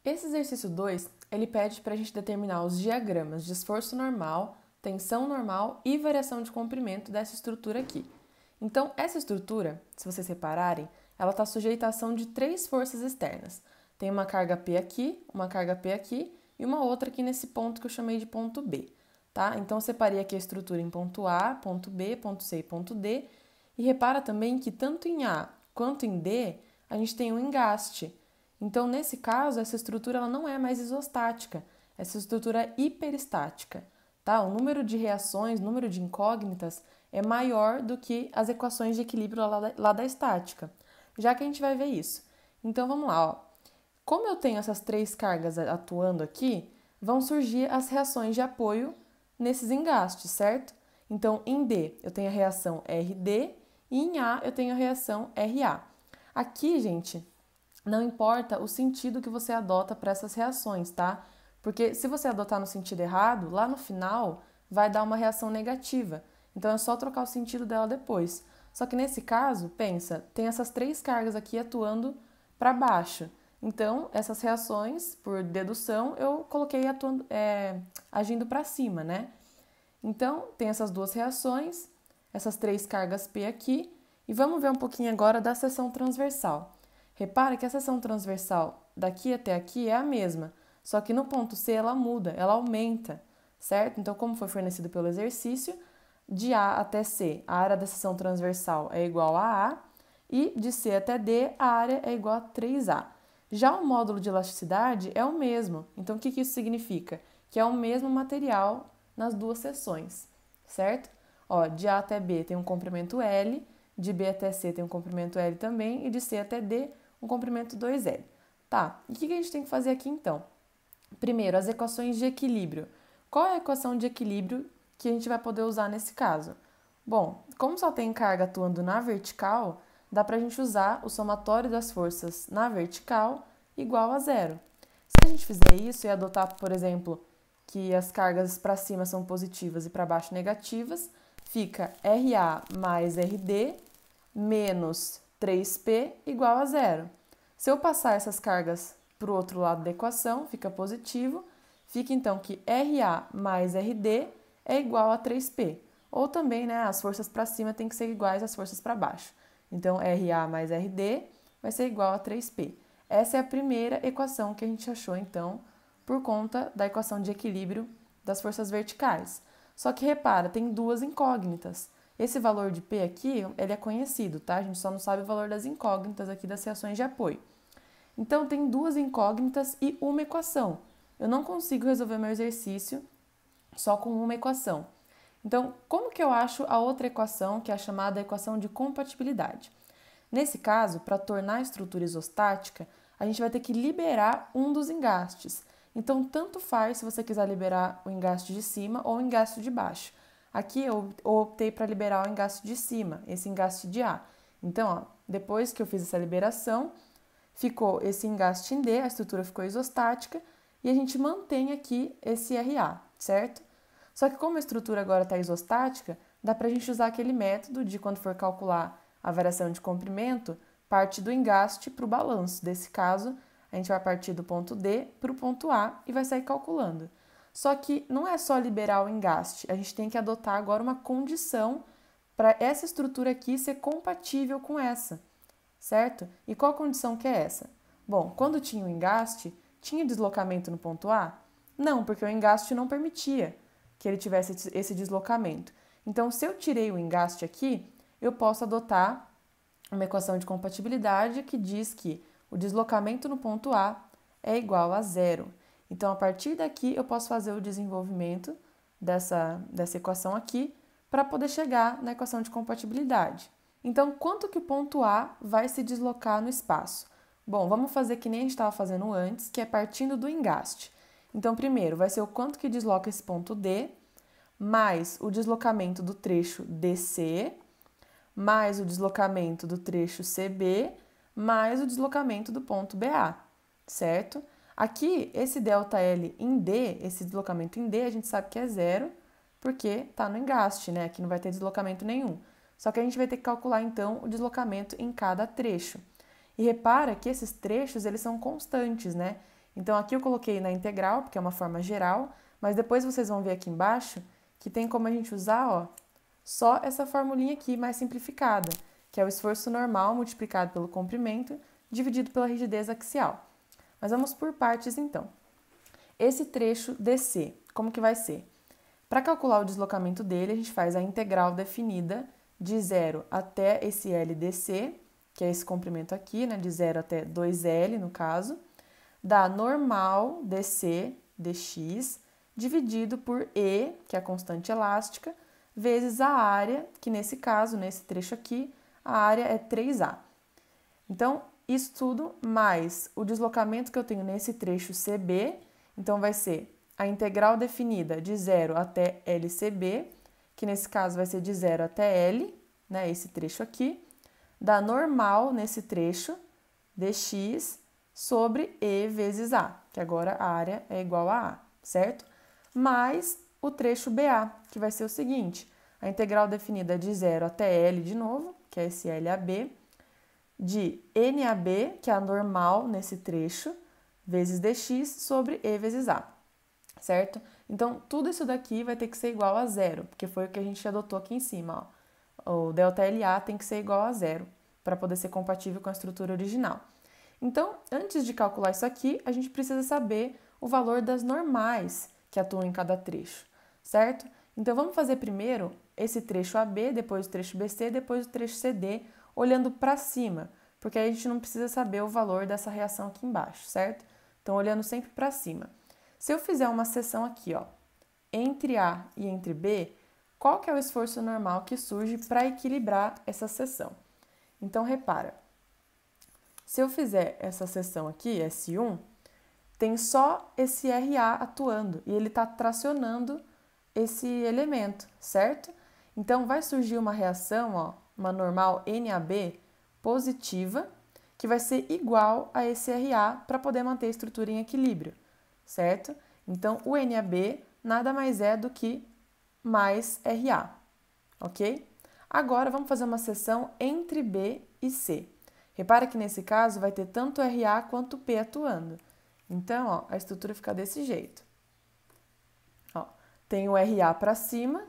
Esse exercício 2, ele pede para a gente determinar os diagramas de esforço normal, tensão normal e variação de comprimento dessa estrutura aqui. Então, essa estrutura, se vocês repararem, ela está sujeita à ação de 3 forças externas. Tem uma carga P aqui, uma carga P aqui e uma outra aqui nesse ponto que eu chamei de ponto B. Tá? Então, eu separei aqui a estrutura em ponto A, ponto B, ponto C e ponto D. E repara também que tanto em A quanto em D, a gente tem um engaste. Então, nesse caso, essa estrutura ela não é mais isostática, essa estrutura é hiperestática. Tá? O número de reações, o número de incógnitas é maior do que as equações de equilíbrio lá da estática, já que a gente vai ver isso. Então, vamos lá. Ó. Como eu tenho essas 3 cargas atuando aqui, vão surgir as reações de apoio nesses engastes, certo? Então, em D, eu tenho a reação RD e em A, eu tenho a reação RA. Aqui, gente, não importa o sentido que você adota para essas reações, tá? Porque se você adotar no sentido errado, lá no final vai dar uma reação negativa. Então é só trocar o sentido dela depois. Só que nesse caso, pensa, tem essas 3 cargas aqui atuando para baixo. Então, essas reações, por dedução, eu coloquei agindo para cima, né? Então, tem essas 2 reações, essas 3 cargas P aqui, e vamos ver um pouquinho agora da seção transversal. Repara que a seção transversal daqui até aqui é a mesma, só que no ponto C ela muda, ela aumenta, certo? Então, como foi fornecido pelo exercício, de A até C, a área da seção transversal é igual a A, e de C até D, a área é igual a 3A. Já o módulo de elasticidade é o mesmo, então o que isso significa? Que é o mesmo material nas 2 seções, certo? Ó, de A até B tem um comprimento L, de B até C tem um comprimento L também, e de C até D um comprimento 2L. Tá, e o que a gente tem que fazer aqui então? Primeiro, as equações de equilíbrio. Qual é a equação de equilíbrio que a gente vai poder usar nesse caso? Bom, como só tem carga atuando na vertical, dá para a gente usar o somatório das forças na vertical igual a 0. Se a gente fizer isso e adotar, por exemplo, que as cargas para cima são positivas e para baixo negativas, fica RA mais RD menos 3P igual a 0. Se eu passar essas cargas para o outro lado da equação, fica positivo, fica então que RA mais RD é igual a 3P. Ou também, né, as forças para cima têm que ser iguais às forças para baixo. Então, RA mais RD vai ser igual a 3P. Essa é a primeira equação que a gente achou, então, por conta da equação de equilíbrio das forças verticais. Só que repara, tem 2 incógnitas. Esse valor de P aqui, ele é conhecido, tá? A gente só não sabe o valor das incógnitas aqui das reações de apoio. Então, tem 2 incógnitas e uma equação. Eu não consigo resolver meu exercício só com uma equação. Então, como que eu acho a outra equação, que é a chamada equação de compatibilidade? Nesse caso, para tornar a estrutura isostática, a gente vai ter que liberar um dos engastes. Então, tanto faz se você quiser liberar o engaste de cima ou o engaste de baixo. Aqui eu optei para liberar o engaste de cima, esse engaste de A. Então, ó, depois que eu fiz essa liberação, ficou esse engaste em D, a estrutura ficou isostática, e a gente mantém aqui esse RA, certo? Só que como a estrutura agora está isostática, dá para a gente usar aquele método de quando for calcular a variação de comprimento, parte do engaste para o balanço. Desse caso, a gente vai partir do ponto D para o ponto A e vai sair calculando. Só que não é só liberar o engaste, a gente tem que adotar agora uma condição para essa estrutura aqui ser compatível com essa, certo? E qual condição que é essa? Bom, quando tinha o engaste, tinha deslocamento no ponto A? Não, porque o engaste não permitia que ele tivesse esse deslocamento. Então, se eu tirei o engaste aqui, eu posso adotar uma equação de compatibilidade que diz que o deslocamento no ponto A é igual a 0. Então, a partir daqui, eu posso fazer o desenvolvimento dessa equação aqui para poder chegar na equação de compatibilidade. Então, quanto que o ponto A vai se deslocar no espaço? Bom, vamos fazer que nem a gente estava fazendo antes, que é partindo do engaste. Então, primeiro, vai ser o quanto que desloca esse ponto D, mais o deslocamento do trecho DC, mais o deslocamento do trecho CB, mais o deslocamento do ponto BA, certo? Aqui, esse ΔL em D, esse deslocamento em D, a gente sabe que é 0, porque está no engaste, né? Aqui não vai ter deslocamento nenhum. Só que a gente vai ter que calcular, então, o deslocamento em cada trecho. E repara que esses trechos, eles são constantes, né? Então, aqui eu coloquei na integral, porque é uma forma geral, mas depois vocês vão ver aqui embaixo que tem como a gente usar, ó, só essa formulinha aqui mais simplificada, que é o esforço normal multiplicado pelo comprimento dividido pela rigidez axial. Mas vamos por partes, então. Esse trecho DC, como que vai ser? Para calcular o deslocamento dele, a gente faz a integral definida de 0 até esse LDC, que é esse comprimento aqui, né, de 0 até 2L, no caso, da normal DC, dx, dividido por E, que é a constante elástica, vezes a área, que nesse caso, nesse trecho aqui, a área é 3A. Então, isso tudo mais o deslocamento que eu tenho nesse trecho CB, então vai ser a integral definida de 0 até LCB, que nesse caso vai ser de 0 até L, né, esse trecho aqui, da normal nesse trecho, dx, sobre E vezes A, que agora a área é igual a A, certo? Mais o trecho BA, que vai ser o seguinte, a integral definida de 0 até L de novo, que é esse LAB, de NAB, que é a normal nesse trecho, vezes dx sobre E vezes A, certo? Então, tudo isso daqui vai ter que ser igual a zero, porque foi o que a gente adotou aqui em cima, ó. O ΔLA tem que ser igual a zero, para poder ser compatível com a estrutura original. Então, antes de calcular isso aqui, a gente precisa saber o valor das normais que atuam em cada trecho, certo? Então, vamos fazer primeiro esse trecho AB, depois o trecho BC, depois o trecho CD, olhando para cima, porque aí a gente não precisa saber o valor dessa reação aqui embaixo, certo? Então, olhando sempre para cima. Se eu fizer uma seção aqui, ó, entre A e entre B, qual que é o esforço normal que surge para equilibrar essa seção? Então, repara, se eu fizer essa seção aqui, S1, tem só esse RA atuando e ele está tracionando esse elemento, certo? Então, vai surgir uma reação, ó, uma normal NAB positiva, que vai ser igual a esse RA para poder manter a estrutura em equilíbrio, certo? Então, o NAB nada mais é do que mais RA, ok? Agora, vamos fazer uma seção entre B e C. Repara que nesse caso vai ter tanto RA quanto P atuando. Então, ó, a estrutura fica desse jeito. Ó, tem o RA para cima,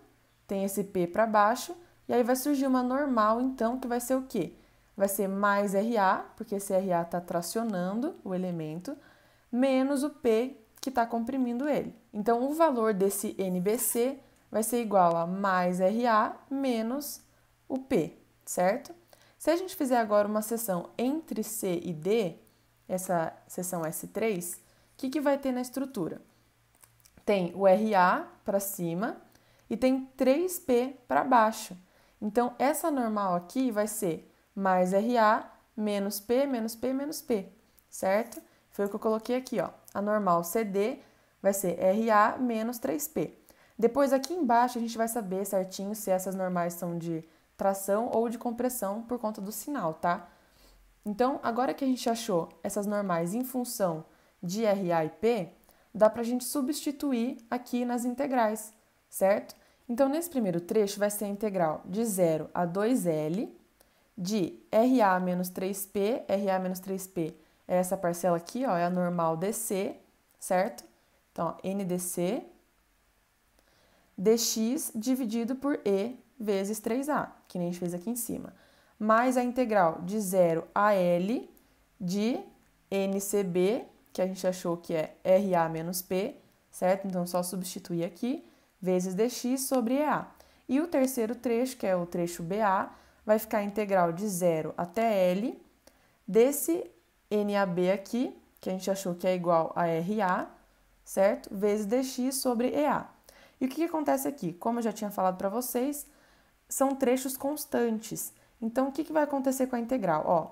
tem esse P para baixo, e aí vai surgir uma normal, então, que vai ser o quê? Vai ser mais RA, porque esse RA está tracionando o elemento, menos o P, que está comprimindo ele. Então, o valor desse NBC vai ser igual a mais RA menos o P, certo? Se a gente fizer agora uma seção entre C e D, essa seção S3, o que vai ter na estrutura? Tem o RA para cima e tem 3P para baixo. Então, essa normal aqui vai ser mais RA menos P, menos P, menos P, certo? Foi o que eu coloquei aqui, ó. A normal CD vai ser RA menos 3P. Depois, aqui embaixo, a gente vai saber certinho se essas normais são de tração ou de compressão por conta do sinal, tá? Então, agora que a gente achou essas normais em função de RA e P, dá pra gente substituir aqui nas integrais, certo? Então, nesse primeiro trecho vai ser a integral de 0 a 2L de RA menos 3P, RA menos 3P é essa parcela aqui, ó, é a normal DC, certo? Então, ó, NDC, dx dividido por E vezes 3A, que nem a gente fez aqui em cima, mais a integral de 0 a L de NCB, que a gente achou que é RA menos P, certo? Então, só substituir aqui, vezes dx sobre EA. E o terceiro trecho, que é o trecho BA, vai ficar a integral de 0 até L desse NAB aqui, que a gente achou que é igual a RA, certo? Vezes dx sobre EA. E o que acontece aqui? Como eu já tinha falado para vocês, são trechos constantes. Então, o que vai acontecer com a integral? Ó,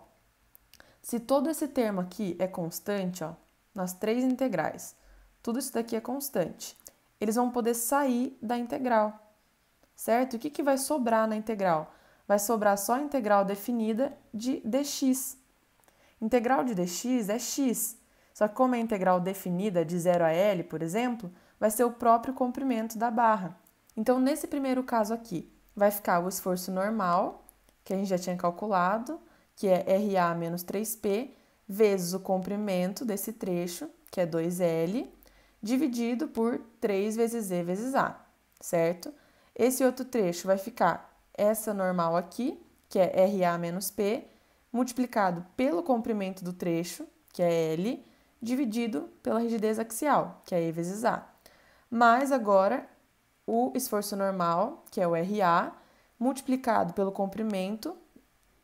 se todo esse termo aqui é constante, ó, nas três integrais, tudo isso daqui é constante, eles vão poder sair da integral, certo? E o que vai sobrar na integral? Vai sobrar só a integral definida de dx. Integral de dx é x, só que como é integral definida de 0 a L, por exemplo, vai ser o próprio comprimento da barra. Então, nesse primeiro caso aqui, vai ficar o esforço normal, que a gente já tinha calculado, que é RA menos 3P, vezes o comprimento desse trecho, que é 2L, dividido por 3 vezes E vezes A, certo? Esse outro trecho vai ficar essa normal aqui, que é RA menos P, multiplicado pelo comprimento do trecho, que é L, dividido pela rigidez axial, que é E vezes A. Mais agora o esforço normal, que é o RA, multiplicado pelo comprimento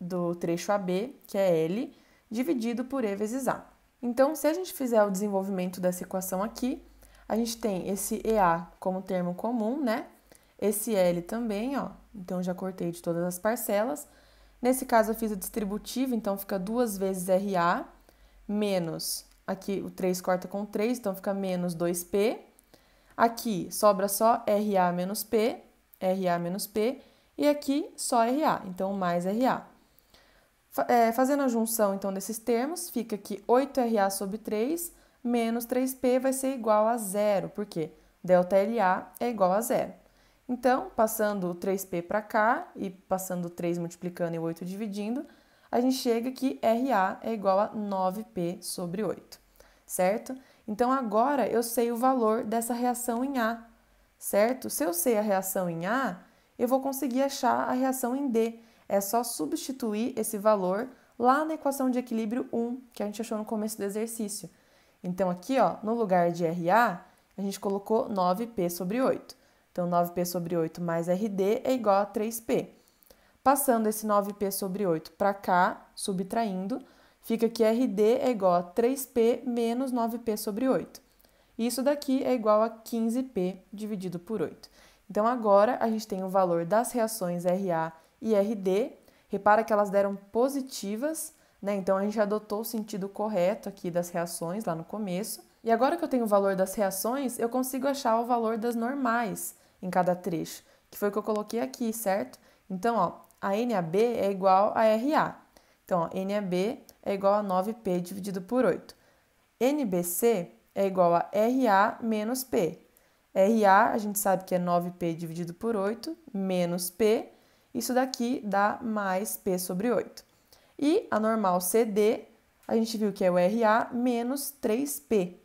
do trecho AB, que é L, dividido por E vezes A. Então, se a gente fizer o desenvolvimento dessa equação aqui, a gente tem esse EA como termo comum, né? Esse L também, ó. Então, já cortei de todas as parcelas. Nesse caso, eu fiz o distributivo, então fica 2 vezes RA, menos, aqui o 3 corta com 3, então fica menos 2P. Aqui sobra só RA menos P, e aqui só RA, então mais RA. Fazendo a junção, então, desses termos, fica que 8RA sobre 3 menos 3P vai ser igual a zero, porque ΔLA é igual a zero. Então, passando o 3P para cá e passando o 3 multiplicando e o 8 dividindo, a gente chega que RA é igual a 9P sobre 8, certo? Então, agora eu sei o valor dessa reação em A, certo? Se eu sei a reação em A, eu vou conseguir achar a reação em D. É só substituir esse valor lá na equação de equilíbrio 1, que a gente achou no começo do exercício. Então, aqui, ó, no lugar de RA, a gente colocou 9P sobre 8. Então, 9P sobre 8 mais RD é igual a 3P. Passando esse 9P sobre 8 para cá, subtraindo, fica que RD é igual a 3P menos 9P sobre 8. Isso daqui é igual a 15P dividido por 8. Então, agora a gente tem o valor das reações RA e RD. Repara que elas deram positivas, né? Então, a gente adotou o sentido correto aqui das reações lá no começo. E agora que eu tenho o valor das reações, eu consigo achar o valor das normais em cada trecho, que foi o que eu coloquei aqui, certo? Então, ó, a NAB é igual a RA. Então, ó, NAB é igual a 9P dividido por 8. NBC é igual a RA menos P. RA, a gente sabe que é 9P dividido por 8, menos P. Isso daqui dá mais P sobre 8. E a normal CD, a gente viu que é o RA menos 3P.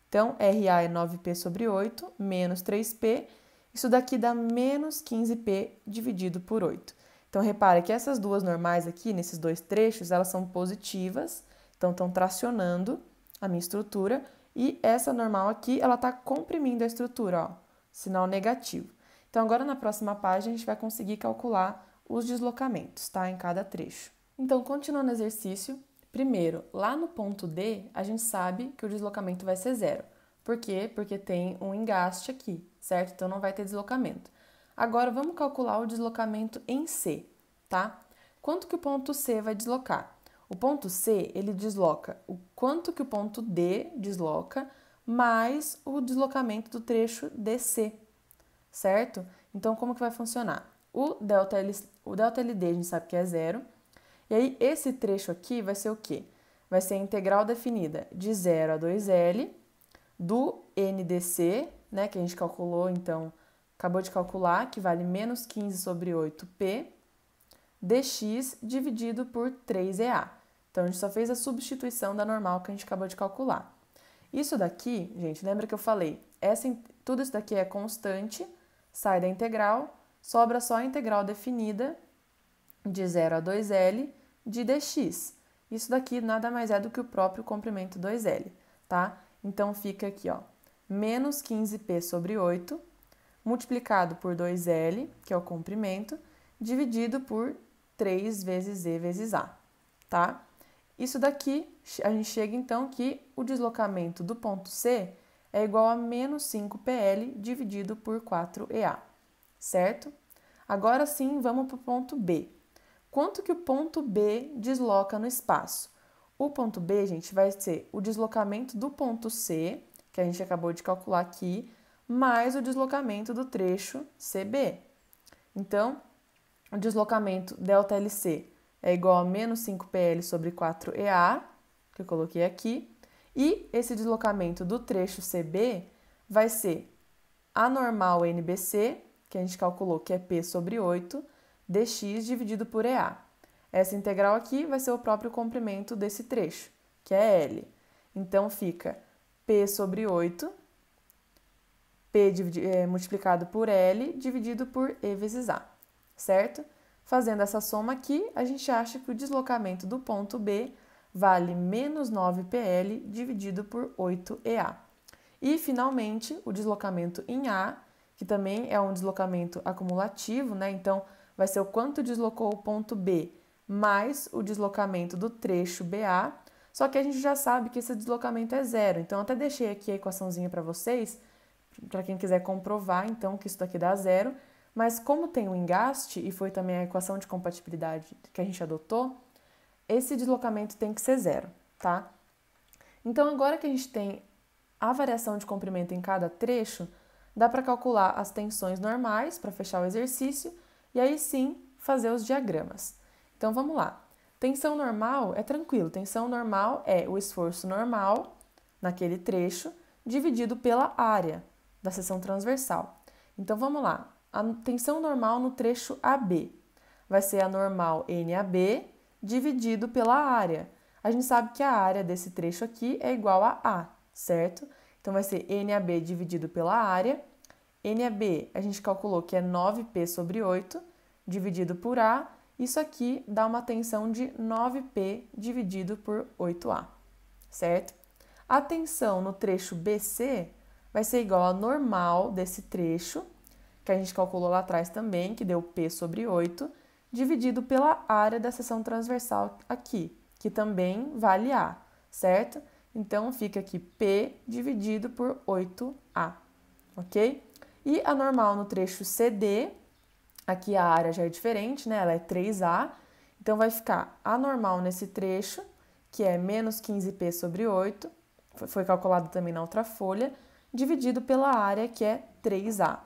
Então, RA é 9P sobre 8, menos 3P. Isso daqui dá menos 15P dividido por 8. Então, repare que essas duas normais aqui, nesses dois trechos, elas são positivas. Então, estão tracionando a minha estrutura. E essa normal aqui, ela está comprimindo a estrutura, ó, sinal negativo. Então, agora na próxima página, a gente vai conseguir calcular os deslocamentos, tá? Em cada trecho. Então, continuando o exercício, primeiro, lá no ponto D, a gente sabe que o deslocamento vai ser zero. Por quê? Porque tem um engaste aqui, certo? Então, não vai ter deslocamento. Agora, vamos calcular o deslocamento em C, tá? Quanto que o ponto C vai deslocar? O ponto C, ele desloca o quanto que o ponto D desloca, mais o deslocamento do trecho DC, certo? Então, como que vai funcionar? O ΔLD a gente sabe que é zero. E aí, esse trecho aqui vai ser o quê? Vai ser a integral definida de 0 a 2L do NDC, né, que a gente calculou, então, acabou de calcular, que vale menos 15 sobre 8P, dx dividido por 3EA. Então, a gente só fez a substituição da normal que a gente acabou de calcular. Isso daqui, gente, lembra que eu falei, tudo isso daqui é constante, sai da integral, sobra só a integral definida de 0 a 2L de dx. Isso daqui nada mais é do que o próprio comprimento 2L, tá? Então, fica aqui, ó, menos 15P sobre 8, multiplicado por 2L, que é o comprimento, dividido por 3 vezes E vezes A, tá? Isso daqui, a gente chega então que o deslocamento do ponto C é igual a menos 5PL dividido por 4EA, certo? Agora sim, vamos para o ponto B. Quanto que o ponto B desloca no espaço? O ponto B, gente, vai ser o deslocamento do ponto C, que a gente acabou de calcular aqui, mais o deslocamento do trecho CB. Então, o deslocamento ΔLC é igual a menos 5PL sobre 4EA, que eu coloquei aqui, e esse deslocamento do trecho CB vai ser a normal NBC, que a gente calculou que é P sobre 8, dx dividido por EA. Essa integral aqui vai ser o próprio comprimento desse trecho, que é L. Então, fica P sobre 8, P multiplicado por L dividido por E vezes A, certo? Fazendo essa soma aqui, a gente acha que o deslocamento do ponto B vale menos 9PL dividido por 8EA. E, finalmente, o deslocamento em A, que também é um deslocamento acumulativo, né? Então, vai ser o quanto deslocou o ponto B mais o deslocamento do trecho BA, só que a gente já sabe que esse deslocamento é zero. Então, eu até deixei aqui a equaçãozinha para vocês, para quem quiser comprovar, então, que isso daqui dá zero. Mas como tem o engaste, e foi também a equação de compatibilidade que a gente adotou, esse deslocamento tem que ser zero, tá? Então, agora que a gente tem a variação de comprimento em cada trecho, dá para calcular as tensões normais para fechar o exercício e aí sim fazer os diagramas. Então, vamos lá. Tensão normal é tranquilo. Tensão normal é o esforço normal naquele trecho dividido pela área da seção transversal. Então, vamos lá. A tensão normal no trecho AB vai ser a normal NAB dividido pela área. A gente sabe que a área desse trecho aqui é igual a A, certo? Então, vai ser NAB dividido pela área. NAB, a gente calculou que é 9P sobre 8, dividido por A. Isso aqui dá uma tensão de 9P dividido por 8A, certo? A tensão no trecho BC vai ser igual à normal desse trecho, que a gente calculou lá atrás também, que deu P sobre 8, dividido pela área da seção transversal aqui, que também vale A, certo? Então, fica aqui P dividido por 8A, ok? E a normal no trecho CD, aqui a área já é diferente, né? Ela é 3A, então vai ficar a normal nesse trecho, que é menos 15P sobre 8, foi calculado também na outra folha, dividido pela área, que é 3A.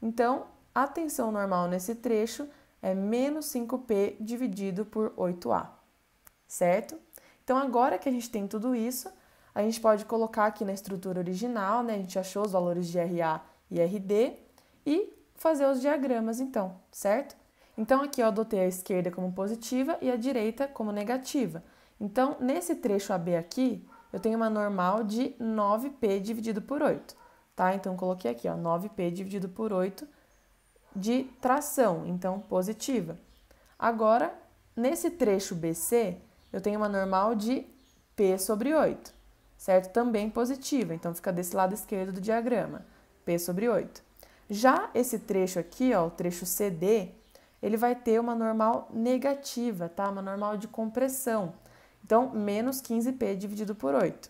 Então, a tensão normal nesse trecho é menos 5P dividido por 8A, certo? Então, agora que a gente tem tudo isso, a gente pode colocar aqui na estrutura original, né? A gente achou os valores de RA e RD e fazer os diagramas, então, certo? Então, aqui eu adotei a esquerda como positiva e a direita como negativa. Então, nesse trecho AB aqui, eu tenho uma normal de 9P dividido por 8, tá? Então, coloquei aqui, ó, 9P dividido por 8 de tração, então, positiva. Agora, nesse trecho BC, eu tenho uma normal de P sobre 8, certo? Também positiva, então fica desse lado esquerdo do diagrama, P sobre 8. Já esse trecho aqui, ó, o trecho CD, ele vai ter uma normal negativa, tá? Uma normal de compressão. Então, menos 15P dividido por 8.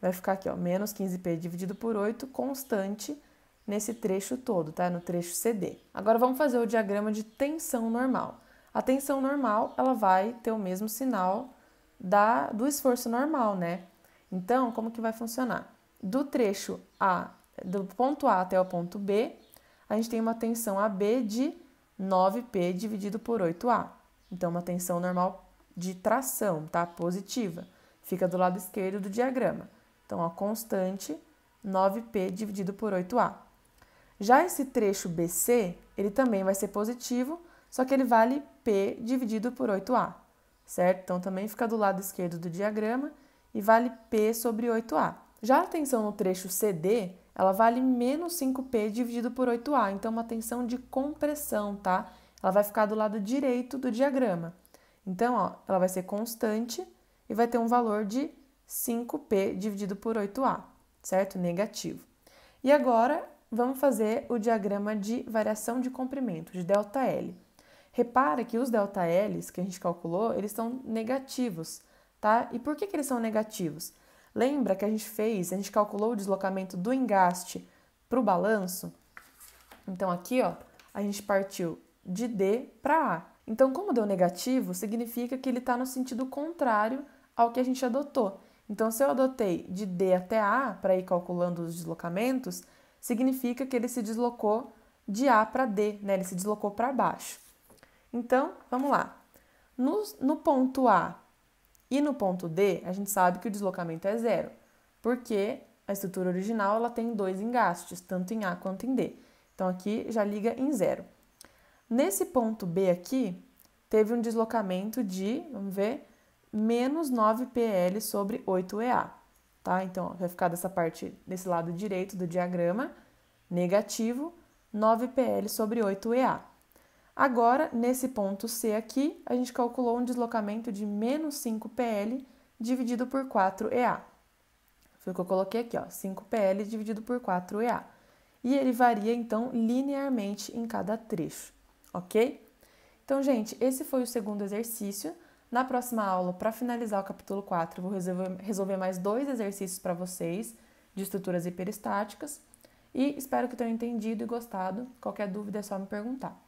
Vai ficar aqui, ó, menos 15P dividido por 8, constante nesse trecho todo, tá? No trecho CD. Agora, vamos fazer o diagrama de tensão normal. A tensão normal, ela vai ter o mesmo sinal do esforço normal, né? Então, como que vai funcionar? Do trecho A, do ponto A até o ponto B, a gente tem uma tensão AB de 9P dividido por 8A. Então, uma tensão normal de tração, tá? Positiva. Fica do lado esquerdo do diagrama. Então, a constante 9P dividido por 8A. Já esse trecho BC, ele também vai ser positivo, só que ele vale P dividido por 8A, certo? Então, também fica do lado esquerdo do diagrama e vale P sobre 8A. Já a tensão no trecho CD, ela vale menos 5P dividido por 8A, então uma tensão de compressão, tá? Ela vai ficar do lado direito do diagrama. Então, ó, ela vai ser constante e vai ter um valor de 5P dividido por 8A, certo? Negativo. E agora, vamos fazer o diagrama de variação de comprimento, de ΔL. Repara que os ΔLs que a gente calculou, eles são negativos, tá? E por que eles são negativos? Lembra que a gente calculou o deslocamento do engaste para o balanço? Então, aqui, ó, a gente partiu de D para A. Então, como deu negativo, significa que ele está no sentido contrário ao que a gente adotou. Então, se eu adotei de D até A, para ir calculando os deslocamentos, significa que ele se deslocou de A para D, né? Ele se deslocou para baixo. Então, vamos lá. No ponto A e no ponto D, a gente sabe que o deslocamento é zero, porque a estrutura original ela tem dois engastes, tanto em A quanto em D. Então, aqui já liga em zero. Nesse ponto B aqui, teve um deslocamento de, vamos ver, menos 9PL sobre 8EA. tá? Então, ó, vai ficar dessa parte, desse lado direito do diagrama, negativo, 9PL sobre 8EA. Agora, nesse ponto C aqui, a gente calculou um deslocamento de menos 5PL dividido por 4EA. Foi o que eu coloquei aqui, ó, 5PL dividido por 4EA. E ele varia, então, linearmente em cada trecho, ok? Então, gente, esse foi o segundo exercício. Na próxima aula, para finalizar o capítulo 4, eu vou resolver mais 2 exercícios para vocês de estruturas hiperestáticas. E espero que tenham entendido e gostado. Qualquer dúvida é só me perguntar.